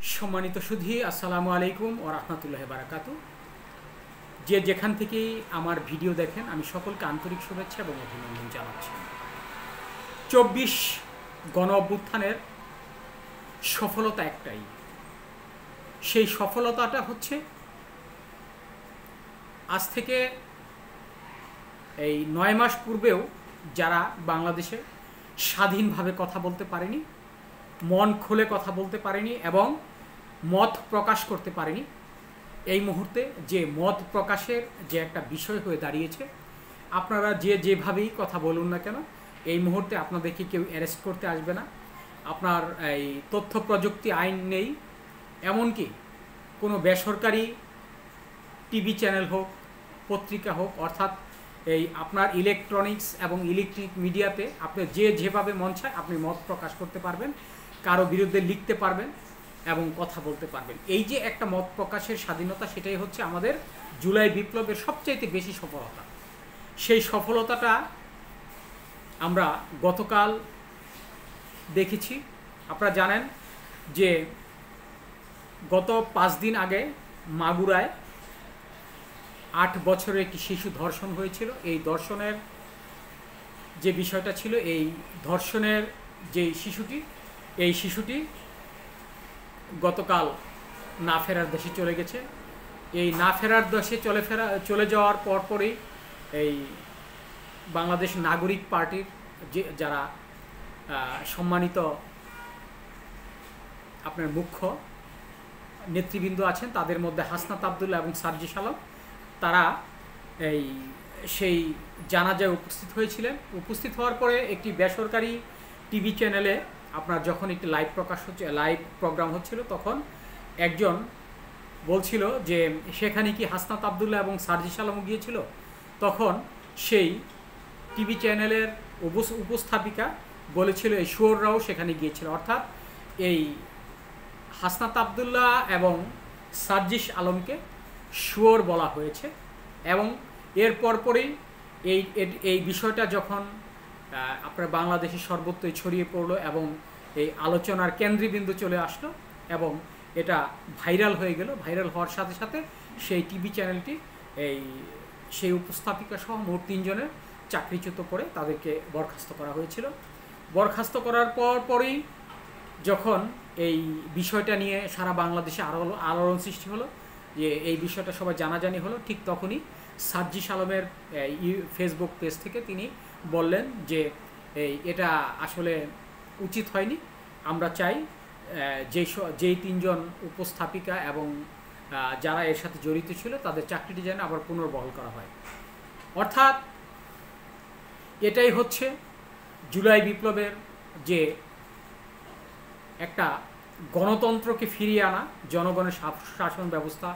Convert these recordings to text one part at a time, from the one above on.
সম্মানিত সুধী, আসসালামু আলাইকুম ও রাহমাতুল্লাহি ওয়া বারাকাতুহু। যে যেখান থেকেই আমার ভিডিও দেখেন, আমি সকলকে আন্তরিক শুভেচ্ছা এবং অভিনন্দন জানাচ্ছি। ২৪ গণ অভ্যুত্থানের সফলতা একটাই, সেই সফলতাটা হচ্ছে আজ থেকে এই ৯ মাস পূর্বেও যারা বাংলাদেশে স্বাধীনভাবে কথা বলতে পারেনি, মন খুলে কথা বলতে পারেনি এবং মত প্রকাশ করতে পারেনি, এই মুহূর্তে যে মত প্রকাশের যে একটা বিষয় হয়ে দাঁড়িয়েছে, আপনারা যেভাবেই কথা বলুন না কেন, এই মুহূর্তে আপনাদেরকে কেউ অ্যারেস্ট করতে আসবে না। আপনার এই তথ্য প্রযুক্তি আইন নেই, এমনকি কোনো বেসরকারি টিভি চ্যানেল হোক, পত্রিকা হোক, অর্থাৎ এই আপনার ইলেকট্রনিক্স এবং ইলেকট্রিক মিডিয়াতে আপনি যেভাবে মন চায় আপনি মত প্রকাশ করতে পারবেন, কারো বিরুদ্ধে লিখতে পারবেন এবং কথা বলতে পারবেন। এই যে একটা মত প্রকাশের স্বাধীনতা, সেটাই হচ্ছে আমাদের জুলাই বিপ্লবের সবচাইতে বেশি সফলতা। সেই সফলতাটা আমরা গতকাল দেখেছি। আপনারা জানেন যে গত ৫ দিন আগে মাগুরায় ৮ বছরের একটি শিশু ধর্ষণ হয়েছিল। এই ধর্ষণের যে বিষয়টা ছিল, এই ধর্ষণের যে শিশুটি গতকাল না ফেরার দেশে চলে গেছে। এই না ফেরার দেশে চলে যাওয়ার পরপরই এই বাংলাদেশ নাগরিক পার্টির যারা সম্মানিত আপনার মুখ্য নেতৃবৃন্দ আছেন, তাদের মধ্যে হাসনাত আবদুল্লাহ এবং সার্জিস আলম, তারা সেই জানাজায় উপস্থিত হয়েছিলেন। উপস্থিত হওয়ার পরে একটি বেসরকারি টিভি চ্যানেলে আপনার যখন একটি লাইভ প্রোগ্রাম হচ্ছিল, তখন একজন বলছিল যে সেখানে কি হাসনাত আবদুল্লাহ এবং সার্জিস আলমও গিয়েছিল। তখন সেই টিভি চ্যানেলের উপস্থাপিকা বলেছিল এই শুয়োররাও সেখানে গিয়েছিল। অর্থাৎ এই হাসনাত আবদুল্লাহ এবং সার্জিস আলমকে শুয়োর বলা হয়েছে। এবং এর পরপরই এই বিষয়টা যখন আপনার বাংলাদেশের সর্বত্রই ছড়িয়ে পড়লো এবং এই আলোচনার কেন্দ্রবিন্দু চলে আসলো এবং এটা ভাইরাল হয়ে গেল। ভাইরাল হওয়ার সাথে সাথে সেই টিভি চ্যানেলটি সেই উপস্থাপিকা সহ মোট ৩ জনের চাকরিচ্যুত করে তাদেরকে বরখাস্ত করা হয়েছিল। বরখাস্ত করার পরই যখন এই বিষয়টা নিয়ে সারা বাংলাদেশে আলোড়ন সৃষ্টি হলো, যে এই বিষয়টা সবাই জানাজানি হলো, ঠিক তখনই সার্জিস আলমের ফেসবুক পেজ থেকে তিনি বললেন যে এটা আসলে উচিত হয়নি। আমরা চাই যেই ৩ জন উপস্থাপিকা এবং যারা এর সাথে জড়িত ছিল তাদের চাকরিটি যেন আবার পুনর্বহাল করা হয়। অর্থাৎ এটাই হচ্ছে জুলাই বিপ্লবের যে একটা গণতন্ত্রকে ফিরিয়ে আনা, জনগণের শাসন ব্যবস্থা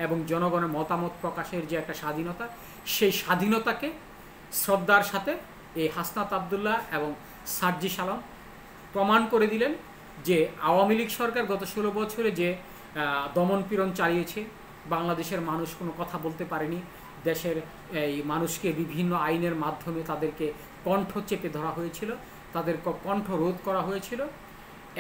এবং জনগণের মতামত প্রকাশের যে একটা স্বাধীনতা, সেই স্বাধীনতাকে শ্রদ্ধার সাথে এই হাসনাত আবদুল্লাহ এবং সার্জিস আলম প্রমাণ করে দিলেন যে আওয়ামী লীগ সরকার গত ১৬ বছরে যে দমনপীড়ন চালিয়েছে, বাংলাদেশের মানুষ কোনো কথা বলতে পারেনি, দেশের এই মানুষকে বিভিন্ন আইনের মাধ্যমে তাদেরকে কণ্ঠ চেপে ধরা হয়েছিল, তাদের কণ্ঠ রোধ করা হয়েছিল।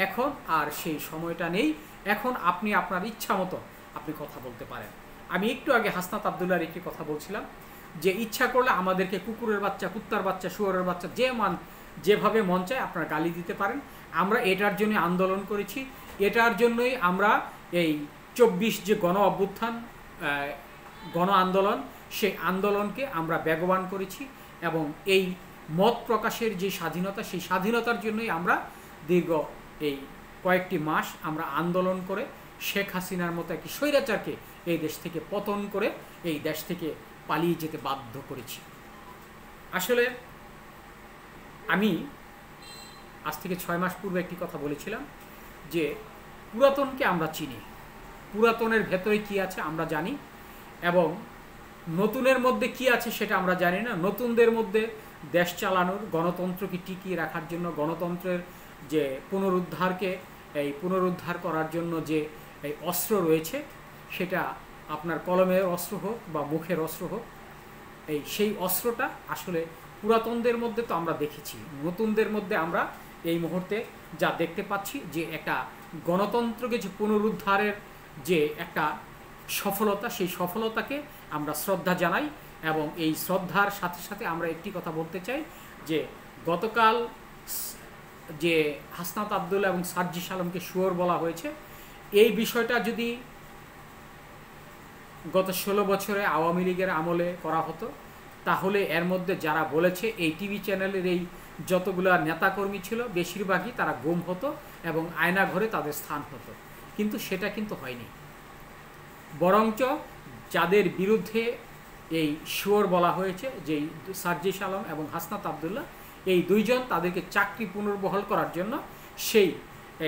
এখন আর সেই সময়টা নেই। এখন আপনি আপনার ইচ্ছা মতো আপনি কথা বলতে পারেন। আমি একটু আগে হাসনাত আবদুল্লাহর একটি কথা বলছিলাম যে ইচ্ছা করলে আমাদেরকে কুকুরের বাচ্চা, কুত্তার বাচ্চা, শুয়োরের বাচ্চা, যেভাবে মন চায় আপনারা গালি দিতে পারেন। আমরা এটার জন্য আন্দোলন করেছি, এটার জন্যই আমরা এই ২৪ যে গণ অভ্যুত্থান, গণ আন্দোলন, সেই আন্দোলনকে আমরা বেগবান করেছি এবং এই মত প্রকাশের যে স্বাধীনতা, সেই স্বাধীনতার জন্যই আমরা দীর্ঘ এই কয়েকটি মাস আমরা আন্দোলন করে শেখ হাসিনার মতো একটি স্বৈরাচারকে এই দেশ থেকে পতন করে এই দেশ থেকে পালিয়ে যেতে বাধ্য করেছি। আসলে আমি আজ থেকে ৬ মাস পূর্বে একটি কথা বলেছিলাম যে পুরাতনকে আমরা চিনি, পুরাতনের ভেতরে কি আছে আমরা জানি এবং নতুনের মধ্যে কি আছে সেটা আমরা জানি না। নতুনদের মধ্যে দেশ চালানোর, গণতন্ত্রকে টিকিয়ে রাখার জন্য, গণতন্ত্রের যে পুনরুদ্ধার করার জন্য যে এই অস্ত্র রয়েছে, সেটা আপনার কলমের অস্ত্র হোক বা মুখের অস্ত্র হোক, সেই অস্ত্রটা আসলে পুরাতনদের মধ্যে তো আমরা দেখেছি। নতুনদের মধ্যে আমরা এই মুহূর্তে যা দেখতে পাচ্ছি যে একটা গণতন্ত্রকে যে পুনরুদ্ধারের যে একটা সফলতা, সেই সফলতাকে আমরা শ্রদ্ধা জানাই। এবং এই শ্রদ্ধার সাথে সাথে আমরা একটি কথা বলতে চাই যে গতকাল যে হাসনাত আবদুল্লাহ এবং সার্জিস আলমকে শুয়োর বলা হয়েছে, এই বিষয়টা যদি গত 16 বছরে আওয়ামী লীগের আমলে করা হতো, তাহলে এর মধ্যে যারা বলেছে এই টিভি চ্যানেলের এই যতগুলো নেতাকর্মী ছিল বেশিরভাগই তারা গুম হতো এবং আয়নাঘরে তাদের স্থান হতো। কিন্তু সেটা কিন্তু হয়নি। বরঞ্চ যাদের বিরুদ্ধে এই শুয়োর বলা হয়েছে, যেই সার্জিস আলম এবং হাসনাত আবদুল্লাহ, এই দুইজন তাদেরকে চাকরি পুনর্বহাল করার জন্য সেই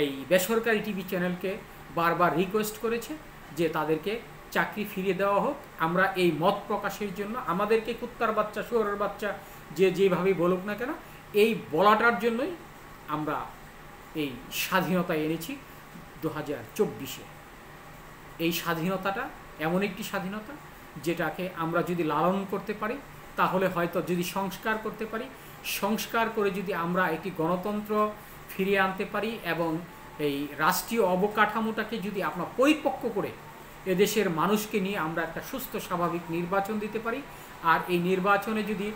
এই বেসরকারি টিভি চ্যানেলকে বারবার রিকোয়েস্ট করেছে যে তাদেরকে চাকরি ফিরিয়ে দেওয়া হোক। আমরা এই মত প্রকাশের জন্য, আমাদেরকে কুত্তার বাচ্চা শুয়োরের বাচ্চা যে যেভাবেই বলুক না কেন, এই বলাটার জন্যই আমরা এই স্বাধীনতা এনেছি 2024-এ। এই স্বাধীনতাটা এমন একটি স্বাধীনতা যেটাকে আমরা যদি লালন করতে পারি, তাহলে হয়তো যদি সংস্কার করতে পারি, সংস্কার করে যদি আমরা একটি গণতন্ত্র ফিরিয়ে আনতে পারি এবং এই রাষ্ট্রীয় অবকাঠামোটাকে যদি আমরা পরিপক্ক করে এদেশের মানুষকে নিয়ে আমরা একটা সুস্থ স্বাভাবিক নির্বাচন দিতে পারি, আর এই নির্বাচনে যদি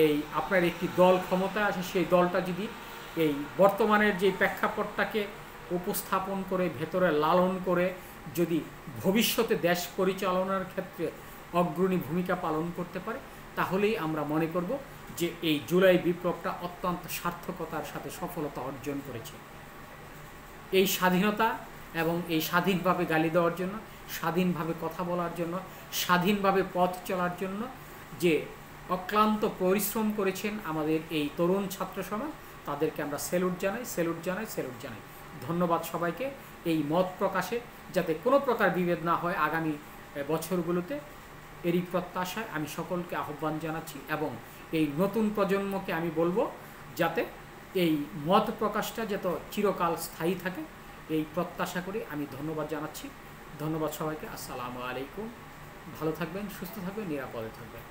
এই আপনার একটি দল ক্ষমতায় আসে, সেই দলটা যদি এই বর্তমানের যে প্রেক্ষাপটটাকে উপস্থাপন করে, ভেতরে লালন করে যদি ভবিষ্যতে দেশ পরিচালনার ক্ষেত্রে অগ্রণী ভূমিকা পালন করতে পারে, তাহলেই আমরা মনে করব যে এই জুলাই বিপ্লবটা অত্যন্ত সার্থকতার সাথে সফলতা অর্জন করেছে। এই স্বাধীনতা এবং এই স্বাধীনভাবে গালি দেওয়ার জন্য, স্বাধীনভাবে কথা বলার জন্য, স্বাধীনভাবে পথ চলার জন্য যে অক্লান্ত পরিশ্রম করেছেন আমাদের এই তরুণ ছাত্র সমাজ, তাদেরকে আমরা স্যালুট জানাই। ধন্যবাদ সবাইকে। এই মত প্রকাশে যাতে কোনো প্রকার বিভেদ না হয় আগামী বছরগুলোতে, এরই প্রত্যাশায় আমি সকলকে আহ্বান জানাচ্ছি এবং এই নতুন প্রজন্মকে আমি বলবো যাতে এই মত প্রকাশটা যত চিরকাল স্থায়ী থাকে, এই প্রত্যাশা করে আমি ধন্যবাদ জানাচ্ছি। ধন্যবাদ সবাইকে। আসসালামু আলাইকুম। ভালো থাকবেন, সুস্থ থাকবেন, নিরাপদে থাকবেন।